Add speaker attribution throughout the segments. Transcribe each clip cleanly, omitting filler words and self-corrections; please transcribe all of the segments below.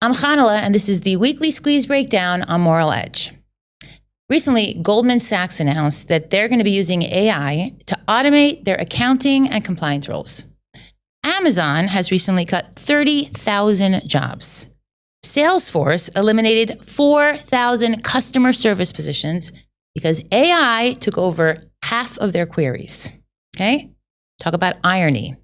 Speaker 1: I'm Chanale, and this is the weekly squeeze breakdown on Moral Edge. Recently, Goldman Sachs announced that they're going to be using AI to automate their accounting and compliance roles. Amazon has recently cut 30,000 jobs. Salesforce eliminated 4,000 customer service positions because AI took over half of their queries. Okay? Talk about irony.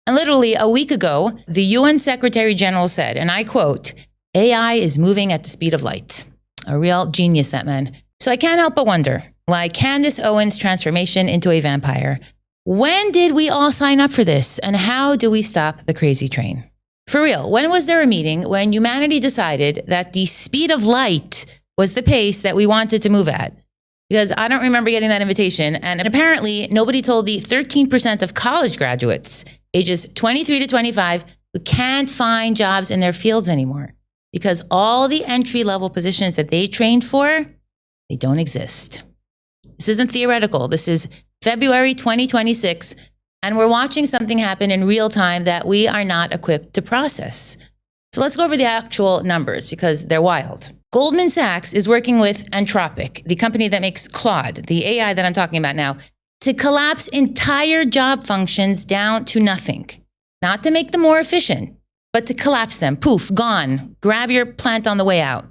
Speaker 1: And literally a week ago, the UN Secretary General said, and I quote, "AI is moving at the speed of light." A real genius, that man. So I can't help but wonder, like Candace Owens' transformation into a vampire, when did we all sign up for this? And how do we stop the crazy train? For real, when was there a meeting when humanity decided that the speed of light was the pace that we wanted to move at? Because I don't remember getting that invitation. And apparently, nobody told the 13% of college graduates ages 23 to 25 who can't find jobs in their fields anymore because all the entry-level positions that they trained for, they don't exist. This isn't theoretical. This is February 2026, and we're watching something happen in real time that we are not equipped to process. So let's go over the actual numbers because they're wild. Goldman Sachs is working with Anthropic, the company that makes Claude, the AI that I'm talking about now, to collapse entire job functions down to nothing. Not to make them more efficient, but to collapse them. Poof, gone. Grab your plant on the way out.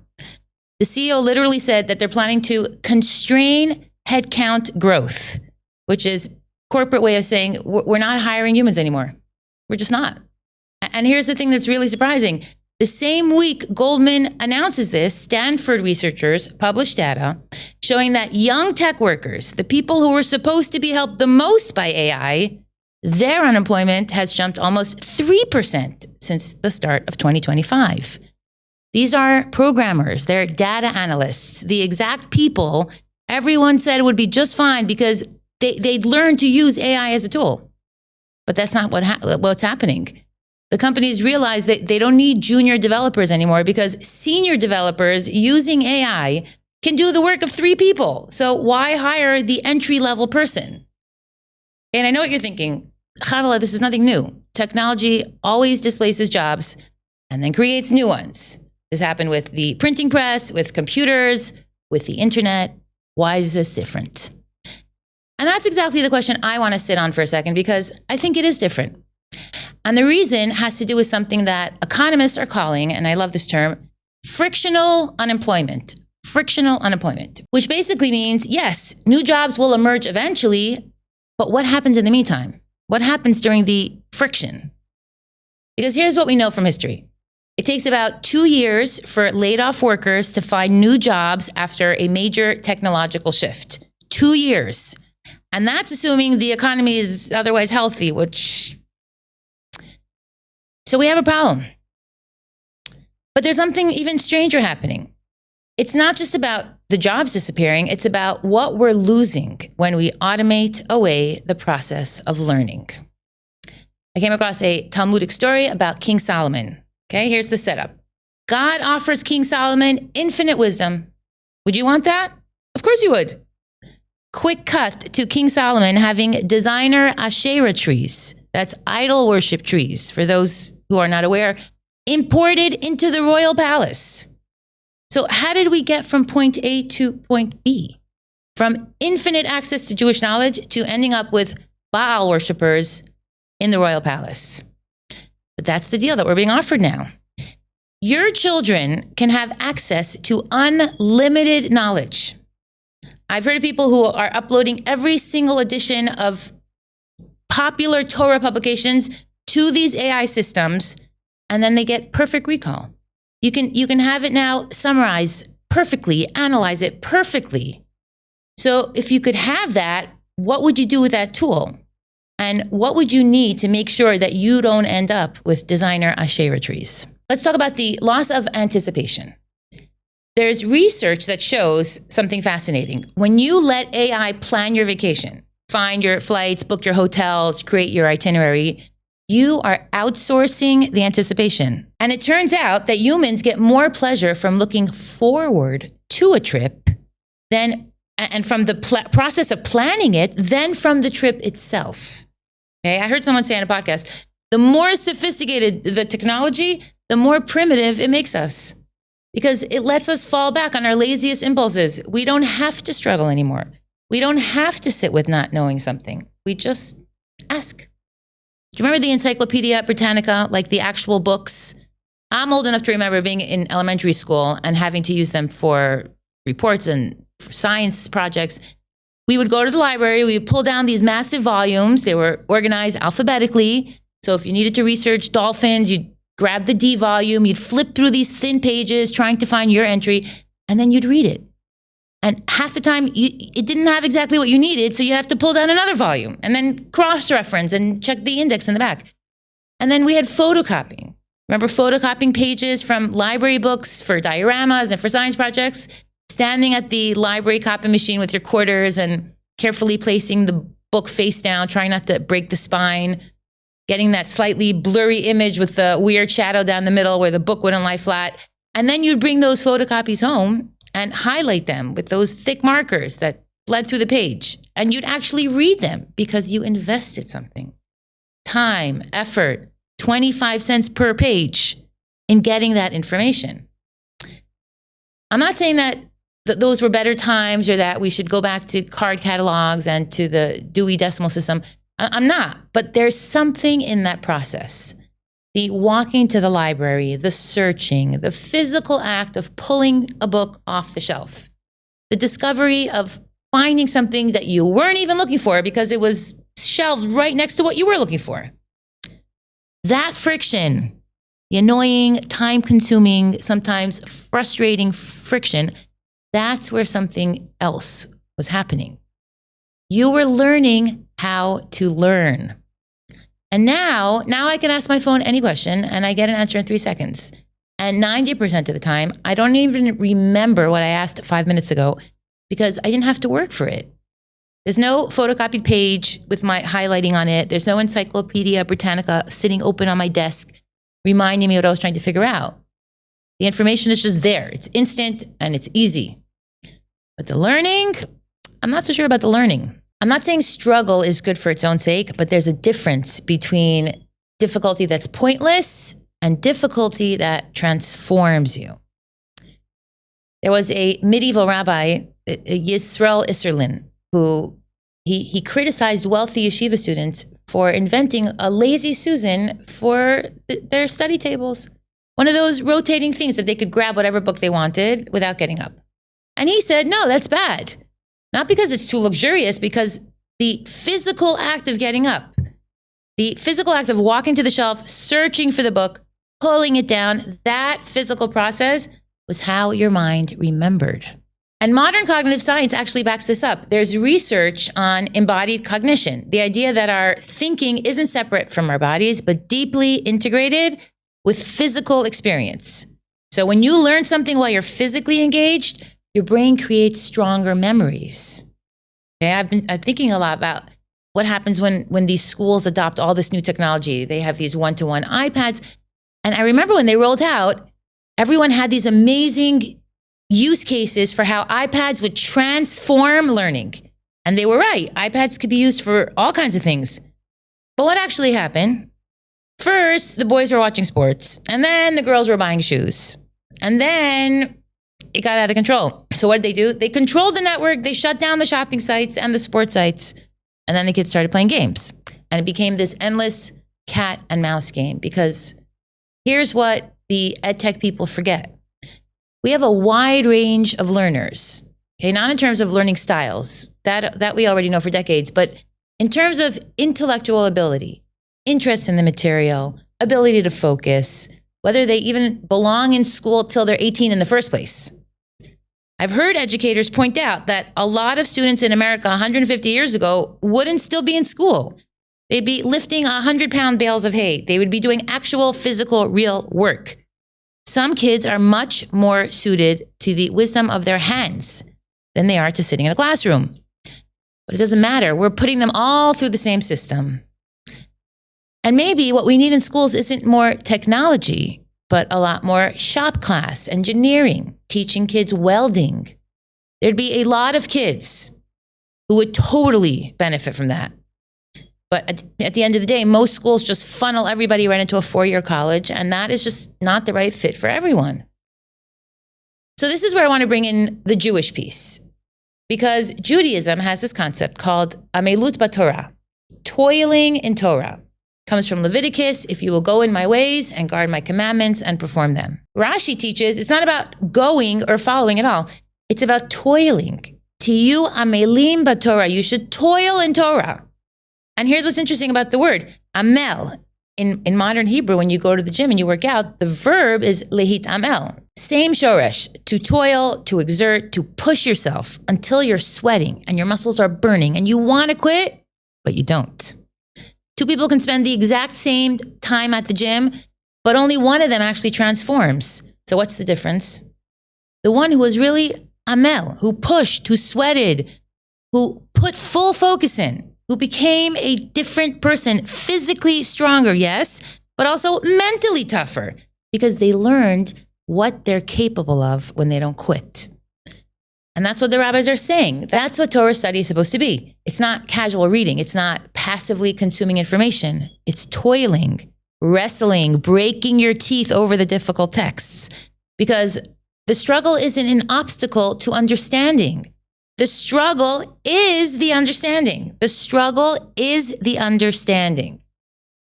Speaker 1: The CEO literally said that they're planning to constrain headcount growth, which is corporate way of saying we're not hiring humans anymore. We're just not. And here's the thing that's really surprising. The same week Goldman announces this, Stanford researchers published data showing that young tech workers, the people who were supposed to be helped the most by AI, their unemployment has jumped almost 3% since the start of 2025. These are programmers, they're data analysts, the exact people everyone said would be just fine because they'd learned to use AI as a tool. But that's not what's happening. The companies realize that they don't need junior developers anymore because senior developers using AI can do the work of 3 people. So why hire the entry-level person? And I know what you're thinking. Chanale, this is nothing new. Technology always displaces jobs and then creates new ones. This happened with the printing press, with computers, with the internet. Why is this different? And that's exactly the question I want to sit on for a second because I think it is different. And the reason has to do with something that economists are calling, and I love this term, frictional unemployment. Frictional unemployment, which basically means, yes, new jobs will emerge eventually, but what happens in the meantime? What happens during the friction? Because here's what we know from history. It takes about 2 years for laid off workers to find new jobs after a major technological shift. 2 years. And that's assuming the economy is otherwise healthy, which... So we have a problem. But there's something even stranger happening. It's not just about the jobs disappearing, it's about what we're losing when we automate away the process of learning. I came across a Talmudic story about King Solomon. Okay, here's the setup. God offers King Solomon infinite wisdom. Would you want that? Of course you would. Quick cut to King Solomon having designer Asherah trees, that's idol worship trees, for those who are not aware, imported into the royal palace. So how did we get from point A to point B? From infinite access to Jewish knowledge to ending up with Baal worshipers in the royal palace. But that's the deal that we're being offered now. Your children can have access to unlimited knowledge. I've heard of people who are uploading every single edition of popular Torah publications to these AI systems, and then they get perfect recall. You can have it now summarize perfectly, analyze it perfectly. So if you could have that, what would you do with that tool? And what would you need to make sure that you don't end up with designer Asherah trees? Let's talk about the loss of anticipation. There's research that shows something fascinating. When you let AI plan your vacation, find your flights, book your hotels, create your itinerary, you are outsourcing the anticipation. And it turns out that humans get more pleasure from looking forward to a trip and from the process of planning it than from the trip itself. Okay, I heard someone say on a podcast, the more sophisticated the technology, the more primitive it makes us, because it lets us fall back on our laziest impulses. We don't have to struggle anymore. We don't have to sit with not knowing something. We just ask. Do you remember the Encyclopedia Britannica, like the actual books? I'm old enough to remember being in elementary school and having to use them for reports and for science projects. We would go to the library, we would pull down these massive volumes. They were organized alphabetically. So if you needed to research dolphins, you'd grab the D volume, you'd flip through these thin pages trying to find your entry, and then you'd read it. And half the time, it didn't have exactly what you needed, so you have to pull down another volume and then cross-reference and check the index in the back. And then we had photocopying. Remember photocopying pages from library books for dioramas and for science projects? Standing at the library copy machine with your quarters and carefully placing the book face down, trying not to break the spine, getting that slightly blurry image with the weird shadow down the middle where the book wouldn't lie flat. And then you'd bring those photocopies home and highlight them with those thick markers that bled through the page. And you'd actually read them because you invested something. Time, effort, 25 cents per page in getting that information. I'm not saying that those were better times or that we should go back to card catalogs and to the Dewey Decimal System. I'm not, but there's something in that process. The walking to the library, the searching, the physical act of pulling a book off the shelf, the discovery of finding something that you weren't even looking for because it was shelved right next to what you were looking for. That friction, the annoying, time-consuming, sometimes frustrating friction, that's where something else was happening. You were learning how to learn. And now I can ask my phone any question and I get an answer in 3 seconds. And 90% of the time, I don't even remember what I asked 5 minutes ago because I didn't have to work for it. There's no photocopied page with my highlighting on it. There's no Encyclopedia Britannica sitting open on my desk reminding me what I was trying to figure out. The information is just there. It's instant and it's easy. But the learning, I'm not so sure about the learning. I'm not saying struggle is good for its own sake, but there's a difference between difficulty that's pointless and difficulty that transforms you. There was a medieval rabbi, Yisrael Isserlin, who he criticized wealthy yeshiva students for inventing a lazy Susan for their study tables. One of those rotating things that they could grab whatever book they wanted without getting up. And he said, no, that's bad. Not because it's too luxurious, because the physical act of getting up, the physical act of walking to the shelf, searching for the book, pulling it down, that physical process was how your mind remembered. And modern cognitive science actually backs this up. There's research on embodied cognition, the idea that our thinking isn't separate from our bodies, but deeply integrated with physical experience. So when you learn something while you're physically engaged, your brain creates stronger memories. Okay, I'm thinking a lot about what happens when these schools adopt all this new technology. They have these one-to-one iPads. And I remember when they rolled out, everyone had these amazing use cases for how iPads would transform learning. And they were right. iPads could be used for all kinds of things. But what actually happened? First, the boys were watching sports. And then the girls were buying shoes. And then it got out of control. So what did they do? They controlled the network. They shut down the shopping sites and the sports sites. And then the kids started playing games. And it became this endless cat and mouse game. Because here's what the edtech people forget. We have a wide range of learners. Okay, not in terms of learning styles. That we already know for decades. But in terms of intellectual ability, interest in the material, ability to focus, whether they even belong in school till they're 18 in the first place. I've heard educators point out that a lot of students in America 150 years ago wouldn't still be in school. They'd be lifting 100-pound bales of hay. They would be doing actual physical, real work. Some kids are much more suited to the wisdom of their hands than they are to sitting in a classroom. But it doesn't matter. We're putting them all through the same system. And maybe what we need in schools isn't more technology, but a lot more shop class, engineering, teaching kids welding. There'd be a lot of kids who would totally benefit from that. But at the end of the day, most schools just funnel everybody right into a 4-year college, and that is just not the right fit for everyone. So this is where I want to bring in the Jewish piece, because Judaism has this concept called amelut b'Torah, toiling in Torah. It comes from Leviticus, if you will go in my ways and guard my commandments and perform them. Rashi teaches it's not about going or following at all. It's about toiling. Tiyu amelim b'Torah. You should toil in Torah. And here's what's interesting about the word, amel. In modern Hebrew, when you go to the gym and you work out, the verb is lehit amel. Same shoresh, to toil, to exert, to push yourself until you're sweating and your muscles are burning and you want to quit, but you don't. Two people can spend the exact same time at the gym, but only one of them actually transforms. So what's the difference? The one who was really amel, who pushed, who sweated, who put full focus in, who became a different person, physically stronger, yes, but also mentally tougher, because they learned what they're capable of when they don't quit. And that's what the rabbis are saying. That's what Torah study is supposed to be. It's not casual reading. It's not passively consuming information. It's toiling, wrestling, breaking your teeth over the difficult texts, because the struggle isn't an obstacle to understanding. The struggle is the understanding. The struggle is the understanding.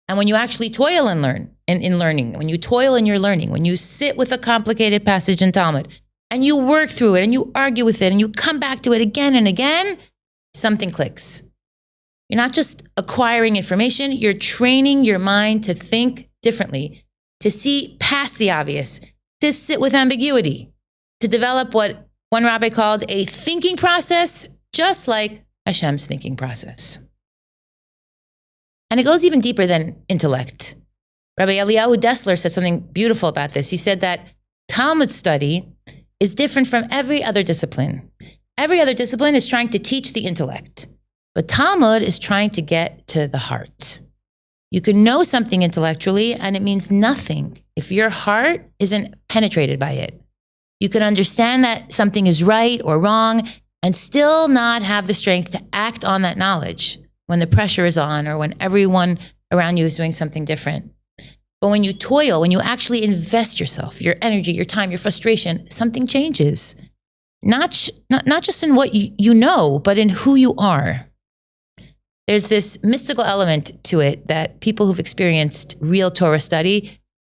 Speaker 1: And when you actually toil and learn, in learning, when you toil in your learning, when you sit with a complicated passage in Talmud, and you work through it, and you argue with it, and you come back to it again and again, something clicks. You're not just acquiring information, you're training your mind to think differently, to see past the obvious, to sit with ambiguity, to develop what one rabbi called a thinking process, just like Hashem's thinking process. And it goes even deeper than intellect. Rabbi Eliyahu Dessler said something beautiful about this. He said that Talmud study is different from every other discipline. Every other discipline is trying to teach the intellect, but Talmud is trying to get to the heart. You can know something intellectually, and it means nothing if your heart isn't penetrated by it. You can understand that something is right or wrong and still not have the strength to act on that knowledge when the pressure is on or when everyone around you is doing something different. But when you toil, when you actually invest yourself, your energy, your time, your frustration, something changes. Not just in what you know, but in who you are. There's this mystical element to it that people who've experienced real Torah study,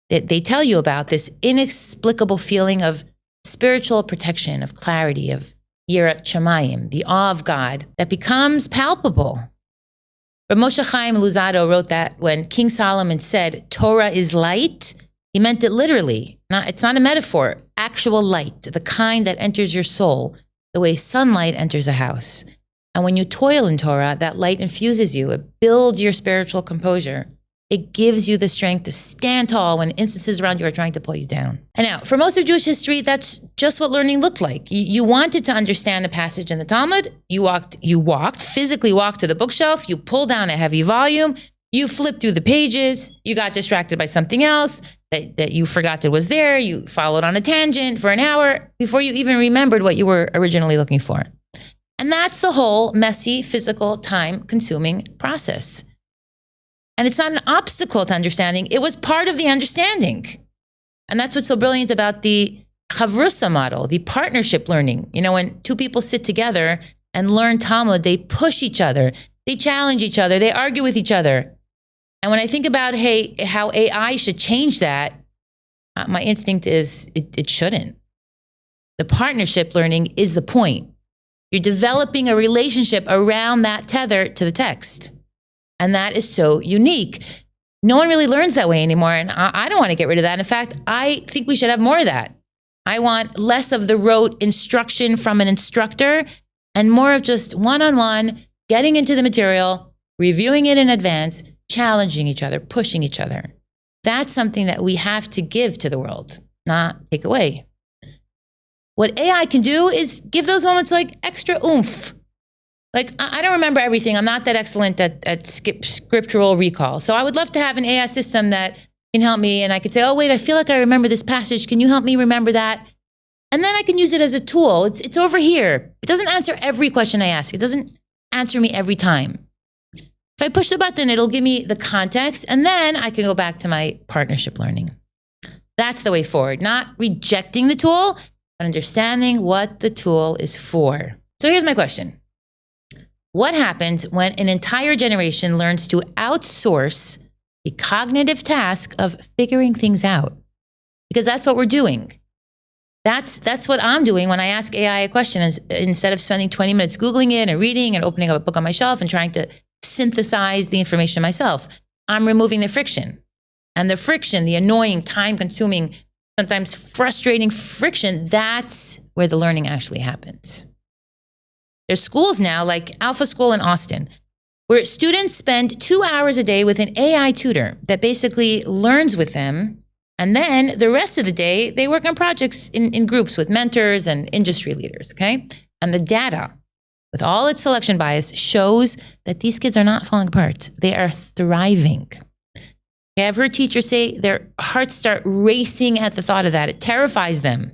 Speaker 1: they tell you about, this inexplicable feeling of spiritual protection, of clarity, of yirat shamayim, the awe of God that becomes palpable. But Moshe Chaim Luzzatto wrote that when King Solomon said Torah is light, he meant it literally. It's not a metaphor. Actual light, the kind that enters your soul, the way sunlight enters a house. And when you toil in Torah, that light infuses you. It builds your spiritual composure. It gives you the strength to stand tall when instances around you are trying to pull you down. And now, for most of Jewish history, that's just what learning looked like. You wanted to understand a passage in the Talmud. You physically walked to the bookshelf. You pulled down a heavy volume. You flipped through the pages. You got distracted by something else that you forgot that was there. You followed on a tangent for an hour before you even remembered what you were originally looking for. And that's the whole messy, physical, time-consuming process. And it's not an obstacle to understanding. It was part of the understanding. And that's what's so brilliant about the chavrusa model, the partnership learning. You know, when two people sit together and learn Talmud, they push each other, they challenge each other, they argue with each other. And when I think about, how AI should change that, my instinct is it shouldn't. The partnership learning is the point. You're developing a relationship around that tether to the text. And that is so unique. No one really learns that way anymore. And I don't want to get rid of that. In fact, I think we should have more of that. I want less of the rote instruction from an instructor and more of just one-on-one, getting into the material, reviewing it in advance, challenging each other, pushing each other. That's something that we have to give to the world, not take away. What AI can do is give those moments like extra oomph. Like, I don't remember everything. I'm not that excellent at scriptural recall. So I would love to have an AI system that can help me. And I could say, oh, wait, I feel like I remember this passage. Can you help me remember that? And then I can use it as a tool. It's over here. It doesn't answer every question I ask. It doesn't answer me every time. If I push the button, it'll give me the context, and then I can go back to my partnership learning. That's the way forward, not rejecting the tool, but understanding what the tool is for. So here's my question. What happens when an entire generation learns to outsource the cognitive task of figuring things out? Because that's what we're doing. That's what I'm doing when I ask AI a question. Instead of spending 20 minutes Googling it and reading and opening up a book on my shelf and trying to synthesize the information myself, I'm removing the friction. And the friction, the annoying, time-consuming, sometimes frustrating friction, that's where the learning actually happens. There's schools now like Alpha School in Austin, where students spend 2 hours a day with an AI tutor that basically learns with them. And then the rest of the day, they work on projects in groups with mentors and industry leaders, okay? And the data, with all its selection bias, shows that these kids are not falling apart. They are thriving. Okay, I've heard teachers say their hearts start racing at the thought of that. It terrifies them.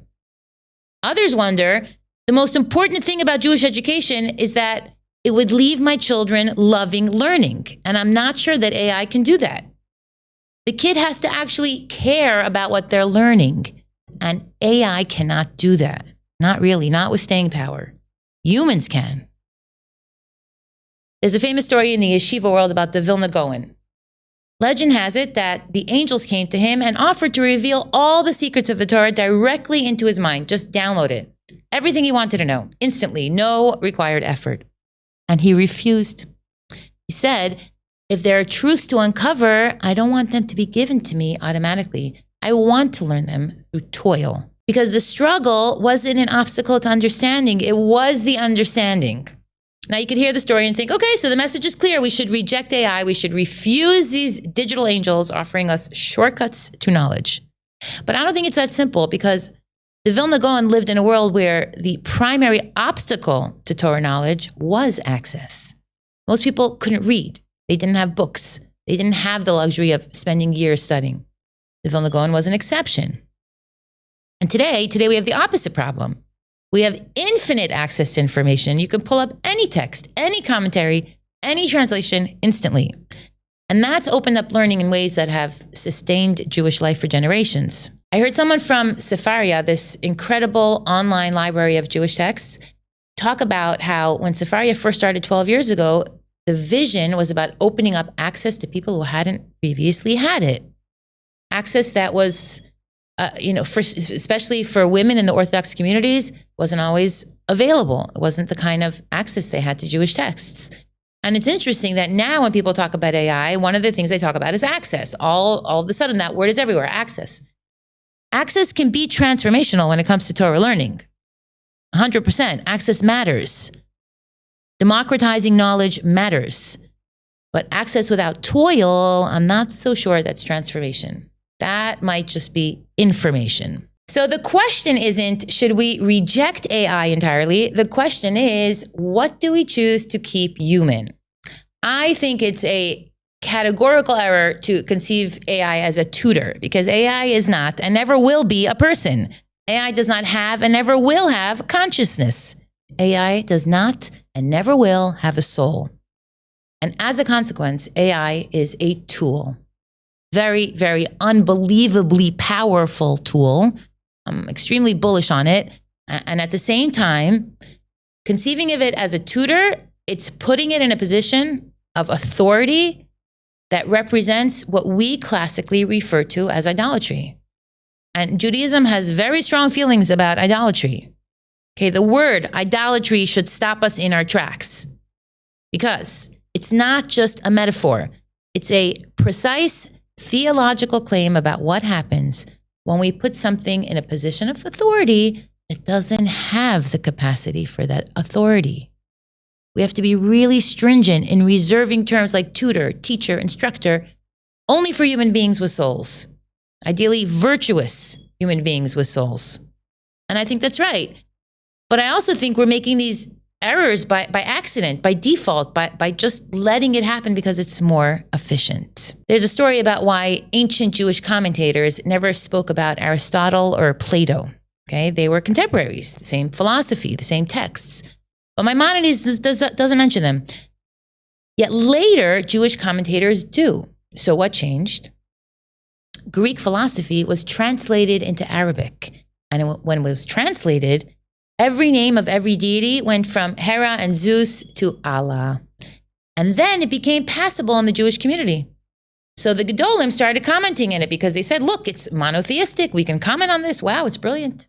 Speaker 1: Others wonder, the most important thing about Jewish education is that it would leave my children loving learning. And I'm not sure that AI can do that. The kid has to actually care about what they're learning. And AI cannot do that. Not really, not with staying power. Humans can. There's a famous story in the yeshiva world about the Vilna Gaon. Legend has it that the angels came to him and offered to reveal all the secrets of the Torah directly into his mind. Just download it. Everything he wanted to know, instantly, no required effort. And he refused. He said, if there are truths to uncover, I don't want them to be given to me automatically. I want to learn them through toil. Because the struggle wasn't an obstacle to understanding. It was the understanding. Now you could hear the story and think, okay, so the message is clear. We should reject AI. We should refuse these digital angels offering us shortcuts to knowledge. But I don't think it's that simple, because the Vilna Gaon lived in a world where the primary obstacle to Torah knowledge was access. Most people couldn't read. They didn't have books. They didn't have the luxury of spending years studying. The Vilna Gaon was an exception. And today we have the opposite problem. We have infinite access to information. You can pull up any text, any commentary, any translation instantly. And that's opened up learning in ways that have sustained Jewish life for generations. I heard someone from Sefaria, this incredible online library of Jewish texts, talk about how when Sefaria first started 12 years ago, the vision was about opening up access to people who hadn't previously had it. Access that was, especially for women in the Orthodox communities, wasn't always available. It wasn't the kind of access they had to Jewish texts. And it's interesting that now when people talk about AI, one of the things they talk about is access. All of a sudden, that word is everywhere, access. Access can be transformational when it comes to Torah learning. 100%. Access matters. Democratizing knowledge matters. But access without toil, I'm not so sure that's transformation. That might just be information. So the question isn't, should we reject AI entirely? The question is, what do we choose to keep human? I think it's a categorical error to conceive AI as a tutor, because AI is not and never will be a person. AI does not have and never will have consciousness. AI does not and never will have a soul. And as a consequence, AI is a tool. Very, very unbelievably powerful tool. I'm extremely bullish on it. And at the same time, conceiving of it as a tutor, it's putting it in a position of authority that represents what we classically refer to as idolatry. And Judaism has very strong feelings about idolatry. Okay, the word idolatry should stop us in our tracks, because it's not just a metaphor. It's a precise theological claim about what happens when we put something in a position of authority that doesn't have the capacity for that authority. We have to be really stringent in reserving terms like tutor, teacher, instructor, only for human beings with souls. Ideally, virtuous human beings with souls. And I think that's right. But I also think we're making these errors by accident, by default, by just letting it happen because it's more efficient. There's a story about why ancient Jewish commentators never spoke about Aristotle or Plato. Okay, they were contemporaries, the same philosophy, the same texts. But Maimonides doesn't mention them. Yet later, Jewish commentators do. So what changed? Greek philosophy was translated into Arabic. And when it was translated, every name of every deity went from Hera and Zeus to Allah. And then it became passable in the Jewish community. So the Gedolim started commenting in it because they said, look, it's monotheistic. We can comment on this. Wow, it's brilliant.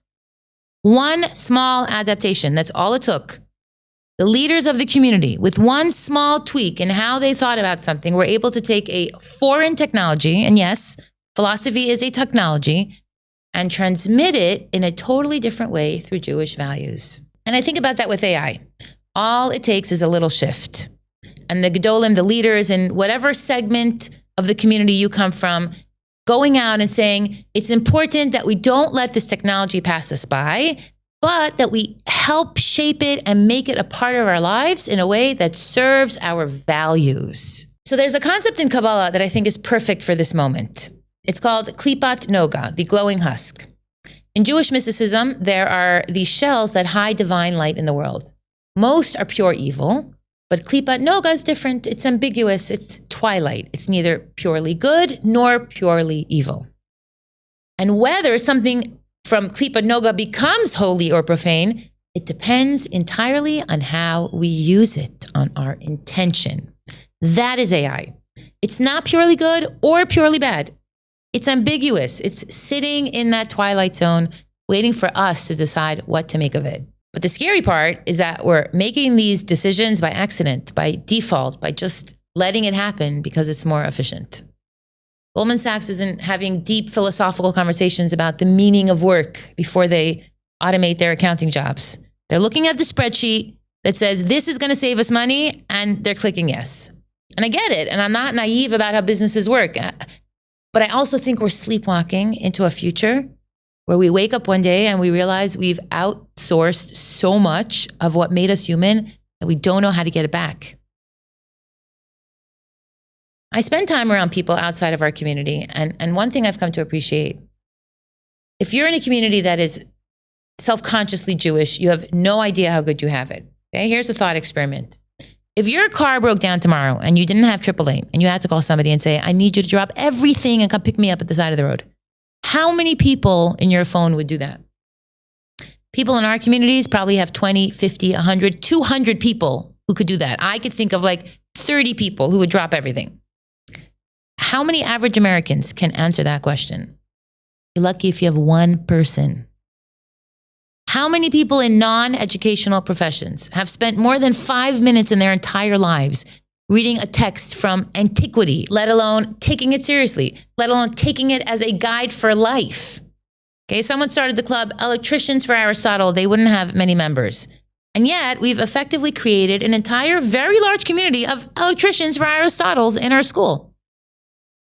Speaker 1: One small adaptation, that's all it took. The leaders of the community, with one small tweak in how they thought about something, were able to take a foreign technology, and yes, philosophy is a technology, and transmit it in a totally different way through Jewish values. And I think about that with AI. All it takes is a little shift. And the Gedolim, the leaders in whatever segment of the community you come from, going out and saying, it's important that we don't let this technology pass us by, but that we help shape it and make it a part of our lives in a way that serves our values. So there's a concept in Kabbalah that I think is perfect for this moment. It's called Klipat Noga, the glowing husk. In Jewish mysticism, there are these shells that hide divine light in the world. Most are pure evil, but Klipat Noga is different. It's ambiguous. It's twilight. It's neither purely good nor purely evil. And whether something from Klipat Noga becomes holy or profane, it depends entirely on how we use it, on our intention. That is AI. It's not purely good or purely bad. It's ambiguous. It's sitting in that twilight zone, waiting for us to decide what to make of it. But the scary part is that we're making these decisions by accident, by default, by just letting it happen because it's more efficient. Goldman Sachs isn't having deep philosophical conversations about the meaning of work before they automate their accounting jobs. They're looking at the spreadsheet that says, this is going to save us money, and they're clicking yes. And I get it, and I'm not naive about how businesses work. But I also think we're sleepwalking into a future where we wake up one day and we realize we've outsourced so much of what made us human that we don't know how to get it back. I spend time around people outside of our community, and one thing I've come to appreciate, if you're in a community that is self-consciously Jewish, you have no idea how good you have it. Okay, here's a thought experiment. If your car broke down tomorrow and you didn't have AAA and you had to call somebody and say, I need you to drop everything and come pick me up at the side of the road, how many people in your phone would do that? People in our communities probably have 20, 50, 100, 200 people who could do that. I could think of like 30 people who would drop everything. How many average Americans can answer that question? You're lucky if you have one person. How many people in non-educational professions have spent more than 5 minutes in their entire lives reading a text from antiquity, let alone taking it seriously, let alone taking it as a guide for life? Okay, someone started the club Electricians for Aristotle. They wouldn't have many members. And yet we've effectively created an entire very large community of electricians for Aristotles in our school.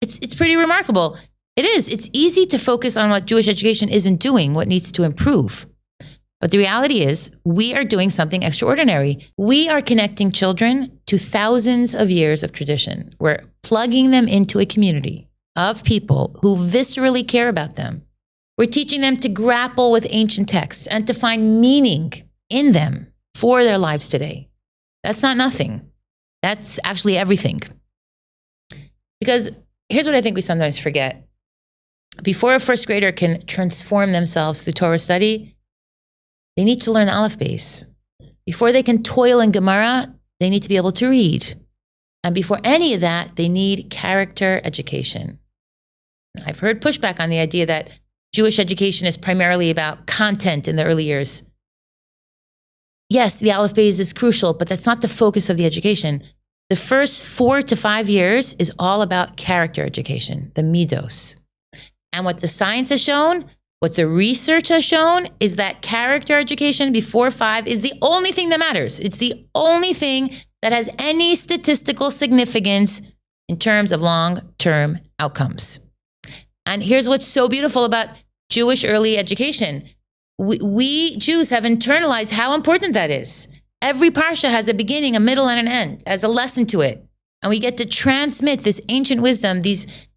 Speaker 1: It's pretty remarkable. It is. It's easy to focus on what Jewish education isn't doing, what needs to improve. But the reality is, we are doing something extraordinary. We are connecting children to thousands of years of tradition. We're plugging them into a community of people who viscerally care about them. We're teaching them to grapple with ancient texts and to find meaning in them for their lives today. That's not nothing. That's actually everything. Because here's what I think we sometimes forget. Before a first grader can transform themselves through Torah study, they need to learn the Aleph base. Before they can toil in Gemara, they need to be able to read. And before any of that, they need character education. I've heard pushback on the idea that Jewish education is primarily about content in the early years. Yes, the Aleph base is crucial, but that's not the focus of the education. The first 4 to 5 years is all about character education, the midos. And what the science has shown, what the research has shown, is that character education before 5 is the only thing that matters. It's the only thing that has any statistical significance in terms of long-term outcomes. And here's what's so beautiful about Jewish early education. We Jews have internalized how important that is. Every parsha has a beginning, a middle, and an end, has a lesson to it. And we get to transmit this ancient wisdom, this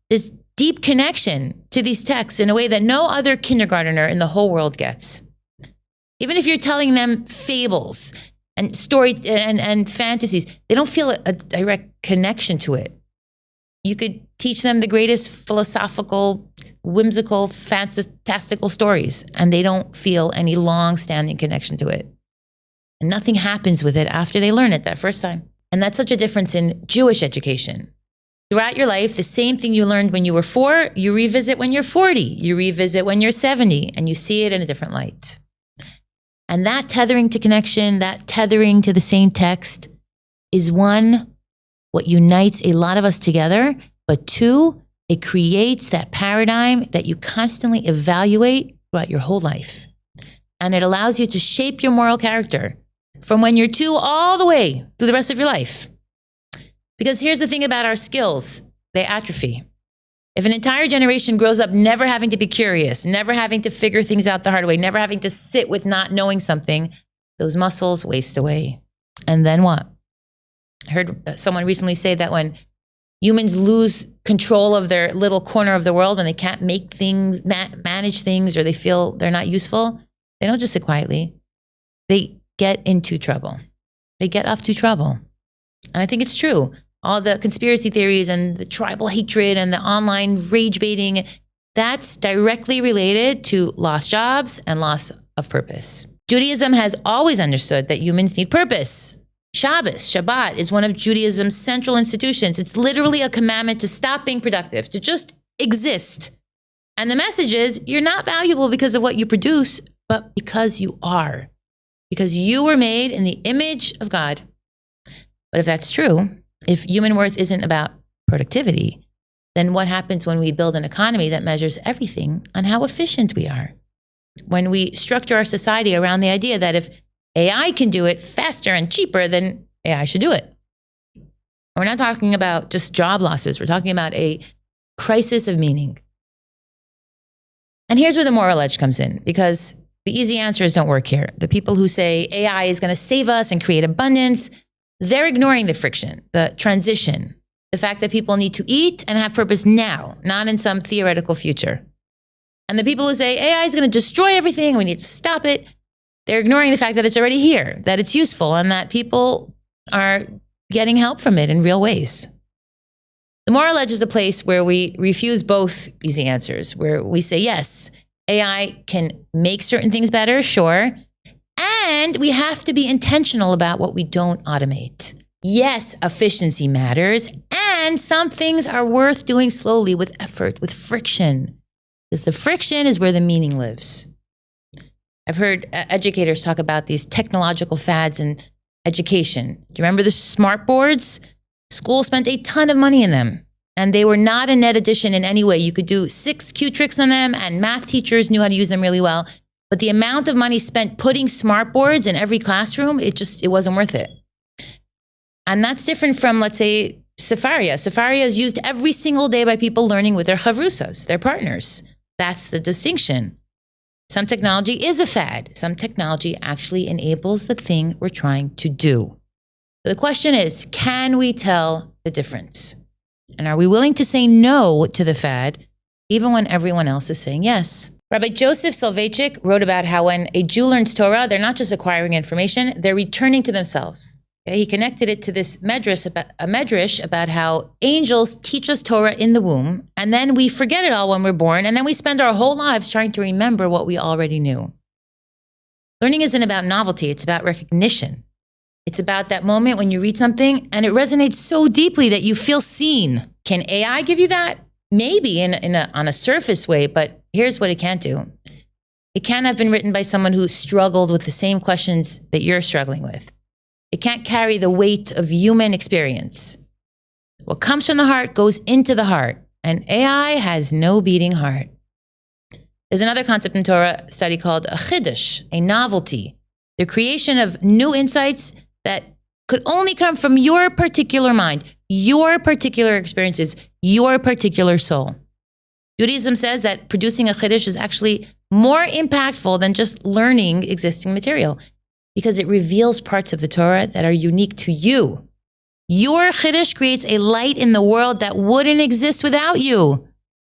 Speaker 1: deep connection to these texts in a way that no other kindergartner in the whole world gets. Even if you're telling them fables, and story and fantasies. They don't feel a direct connection to it. You could teach them the greatest philosophical, whimsical, fantastical stories, and they don't feel any long-standing connection to it. And nothing happens with it after they learn it that first time. And that's such a difference in Jewish education. Throughout your life, the same thing you learned when you were 4, you revisit when you're 40, you revisit when you're 70, and you see it in a different light. And that tethering to connection, that tethering to the same text is one, what unites a lot of us together, but 2, it creates that paradigm that you constantly evaluate throughout your whole life. And it allows you to shape your moral character from when you're 2 all the way through the rest of your life. Because here's the thing about our skills, they atrophy. If an entire generation grows up never having to be curious, never having to figure things out the hard way, never having to sit with not knowing something, those muscles waste away. And then what? I heard someone recently say that when humans lose control of their little corner of the world, when they can't make things, manage things, or they feel they're not useful, they don't just sit quietly. They get into trouble. They get up to trouble. And I think it's true. All the conspiracy theories and the tribal hatred and the online rage baiting, that's directly related to lost jobs and loss of purpose. Judaism has always understood that humans need purpose. Shabbat is one of Judaism's central institutions. It's literally a commandment to stop being productive, to just exist. And the message is, you're not valuable because of what you produce, but because you are. Because you were made in the image of God. But if that's true, if human worth isn't about productivity, then what happens when we build an economy that measures everything on how efficient we are? When we structure our society around the idea that if AI can do it faster and cheaper, then AI should do it. We're not talking about just job losses. We're talking about a crisis of meaning. And here's where the moral edge comes in, because the easy answers don't work here. The people who say AI is going to save us and create abundance, they're ignoring the friction, the transition, the fact that people need to eat and have purpose now, not in some theoretical future. And the people who say AI is going to destroy everything, we need to stop it, they're ignoring the fact that it's already here, that it's useful, and that people are getting help from it in real ways. The moral edge is a place where we refuse both easy answers, where we say, yes, AI can make certain things better, sure, and we have to be intentional about what we don't automate. Yes, efficiency matters, and some things are worth doing slowly with effort, with friction, because the friction is where the meaning lives. I've heard educators talk about these technological fads in education. Do you remember the smart boards? School spent a ton of money in them, and they were not a net addition in any way. You could do 6 cute tricks on them, and math teachers knew how to use them really well. But the amount of money spent putting smart boards in every classroom, it wasn't worth it. And that's different from, let's say, Sefaria. Sefaria is used every single day by people learning with their chavrusas, their partners. That's the distinction. Some technology is a fad. Some technology actually enables the thing we're trying to do. So the question is, can we tell the difference? And are we willing to say no to the fad, even when everyone else is saying yes? Rabbi Joseph Soloveitchik wrote about how when a Jew learns Torah, they're not just acquiring information, they're returning to themselves. Okay? He connected it to this medrash about how angels teach us Torah in the womb, and then we forget it all when we're born, and then we spend our whole lives trying to remember what we already knew. Learning isn't about novelty, it's about recognition. It's about that moment when you read something and it resonates so deeply that you feel seen. Can AI give you that? Maybe on a surface way, but here's what it can't do. It can't have been written by someone who struggled with the same questions that you're struggling with. It can't carry the weight of human experience. What comes from the heart goes into the heart, and AI has no beating heart. There's another concept in Torah study called a chiddush, a novelty, the creation of new insights that could only come from your particular mind, your particular experiences, your particular soul. Judaism says that producing a chiddush is actually more impactful than just learning existing material, because it reveals parts of the Torah that are unique to you. Your chiddush creates a light in the world that wouldn't exist without you.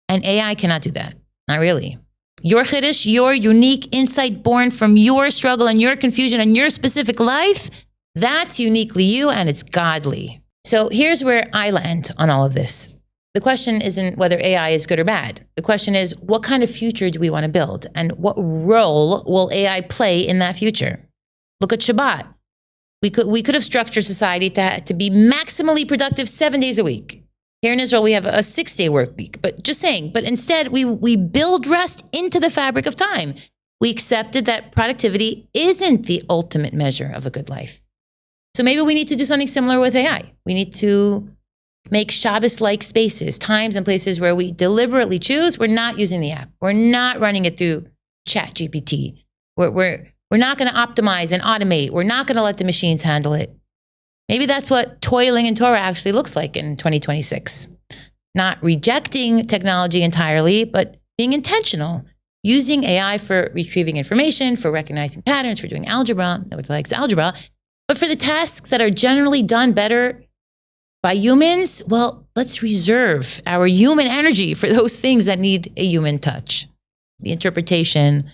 Speaker 1: And AI cannot do that. Not really. Your chiddush, your unique insight born from your struggle and your confusion and your specific life, That's uniquely you, and it's godly. So here's where I land on all of this. The question isn't whether AI is good or bad. The question is, what kind of future do we want to build? And what role will AI play in that future? Look at Shabbat. We could have structured society to be maximally productive 7 days a week. Here in Israel, we have a 6-day work week. But just saying, but instead we build rest into the fabric of time. We accepted that productivity isn't the ultimate measure of a good life. So maybe we need to do something similar with AI. We need to make Shabbos-like spaces, times and places where we deliberately choose. We're not using the app. We're not running it through ChatGPT. We're not going to optimize and automate. We're not going to let the machines handle it. Maybe that's what toiling in Torah actually looks like in 2026. Not rejecting technology entirely, but being intentional. Using AI for retrieving information, for recognizing patterns, for doing algebra. Nobody likes algebra. But for the tasks that are generally done better by humans, well, let's reserve our human energy for those things that need a human touch. The interpretation,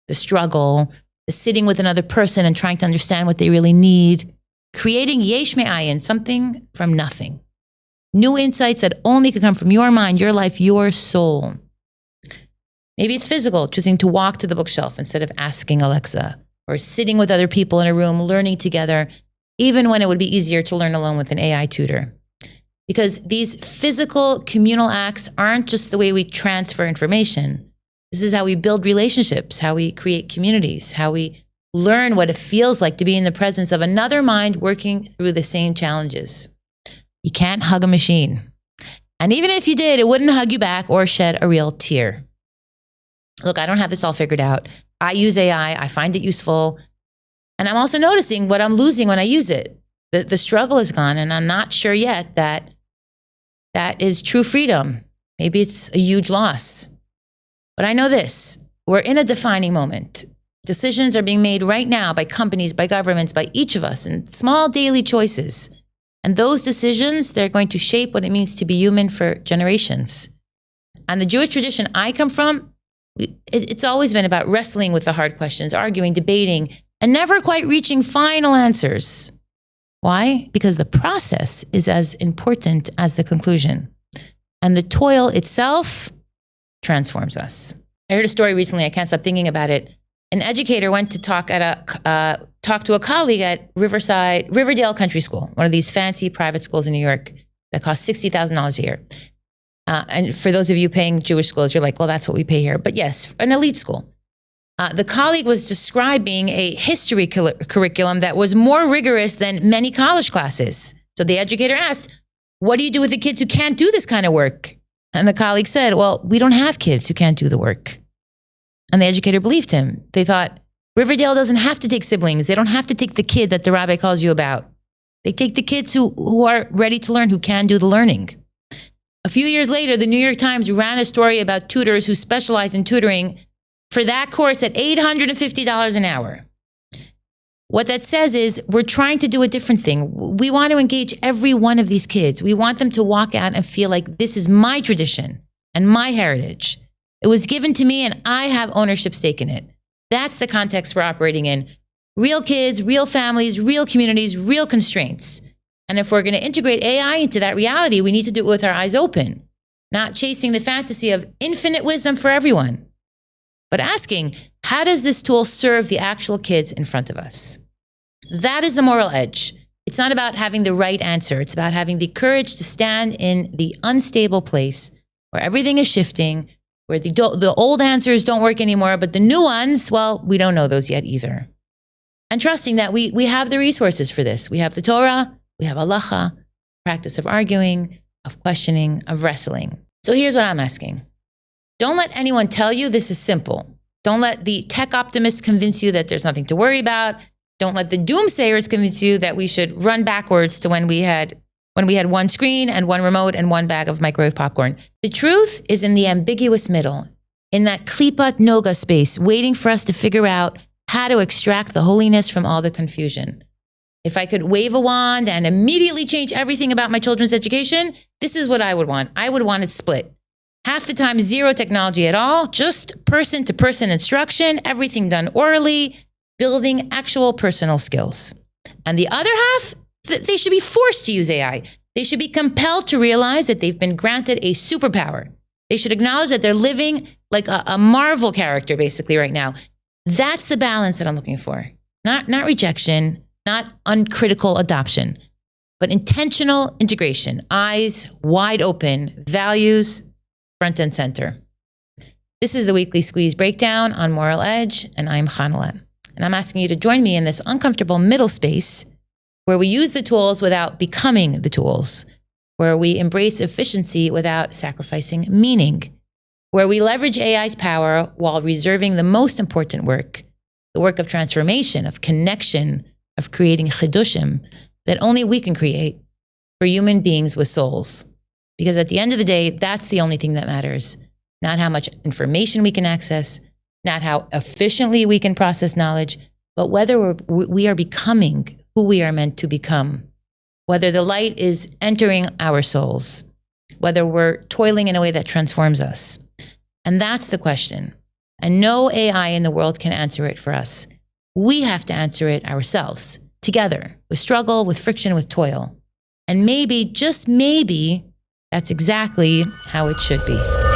Speaker 1: the struggle, the sitting with another person and trying to understand what they really need. Creating yesh me'ayin, something from nothing. New insights that only could come from your mind, your life, your soul. Maybe it's physical, choosing to walk to the bookshelf instead of asking Alexa, or sitting with other people in a room, learning together, even when it would be easier to learn alone with an AI tutor. Because these physical communal acts aren't just the way we transfer information. This is how we build relationships, how we create communities, how we learn what it feels like to be in the presence of another mind working through the same challenges. You can't hug a machine. And even if you did, it wouldn't hug you back or shed a real tear. Look, I don't have this all figured out. I use AI, I find it useful. And I'm also noticing what I'm losing when I use it. The struggle is gone, and I'm not sure yet that is true freedom. Maybe it's a huge loss. But I know this, we're in a defining moment. Decisions are being made right now by companies, by governments, by each of us in small daily choices. And those decisions, they're going to shape what it means to be human for generations. And the Jewish tradition I come from, it's always been about wrestling with the hard questions, arguing, debating, and never quite reaching final answers. Why? Because the process is as important as the conclusion. And the toil itself transforms us. I heard a story recently, I can't stop thinking about it. An educator went to talk to a colleague at Riverdale Country School, one of these fancy private schools in New York that cost $60,000 a year. And for those of you paying Jewish schools, you're like, well, that's what we pay here. But yes, an elite school. The colleague was describing a history curriculum that was more rigorous than many college classes. So the educator asked, what do you do with the kids who can't do this kind of work? And the colleague said, well, we don't have kids who can't do the work. And the educator believed him. They thought, Riverdale doesn't have to take siblings. They don't have to take the kid that the rabbi calls you about. They take the kids who are ready to learn, who can do the learning. A few years later, the New York Times ran a story about tutors who specialize in tutoring for that course at $850 an hour. What that says is we're trying to do a different thing. We want to engage every one of these kids. We want them to walk out and feel like this is my tradition and my heritage. It was given to me and I have ownership stake in it. That's the context we're operating in. Real kids, real families, real communities, real constraints. And if we're going to integrate AI into that reality, we need to do it with our eyes open, not chasing the fantasy of infinite wisdom for everyone, but asking, how does this tool serve the actual kids in front of us? That is the moral edge. It's not about having the right answer. It's about having the courage to stand in the unstable place where everything is shifting, where the old answers don't work anymore, but the new ones, well, we don't know those yet either. And trusting that we have the resources for this. We have the Torah, we have halacha, practice of arguing, of questioning, of wrestling. So here's what I'm asking. Don't let anyone tell you this is simple. Don't let the tech optimists convince you that there's nothing to worry about. Don't let the doomsayers convince you that we should run backwards to when we had one screen and one remote and one bag of microwave popcorn. The truth is in the ambiguous middle, in that klipat noga space, waiting for us to figure out how to extract the holiness from all the confusion. If I could wave a wand and immediately change everything about my children's education, this is what I would want. I would want it split. Half the time, zero technology at all, just person-to-person instruction, everything done orally, building actual personal skills. And the other half, they should be forced to use AI. They should be compelled to realize that they've been granted a superpower. They should acknowledge that they're living like a Marvel character basically right now. That's the balance that I'm looking for. Not rejection, not uncritical adoption, but intentional integration, eyes wide open, values front and center. This is the Weekly Squeeze Breakdown on Moral Edge, and I'm Chanale. And I'm asking you to join me in this uncomfortable middle space where we use the tools without becoming the tools, where we embrace efficiency without sacrificing meaning, where we leverage AI's power while reserving the most important work, the work of transformation, of connection, of creating chidushim that only we can create for human beings with souls. Because at the end of the day, that's the only thing that matters. Not how much information we can access, not how efficiently we can process knowledge, but whether we are becoming who we are meant to become, whether the light is entering our souls, whether we're toiling in a way that transforms us. And that's the question. And no AI in the world can answer it for us. We have to answer it ourselves, together, with struggle, with friction, with toil. And maybe, just maybe, that's exactly how it should be.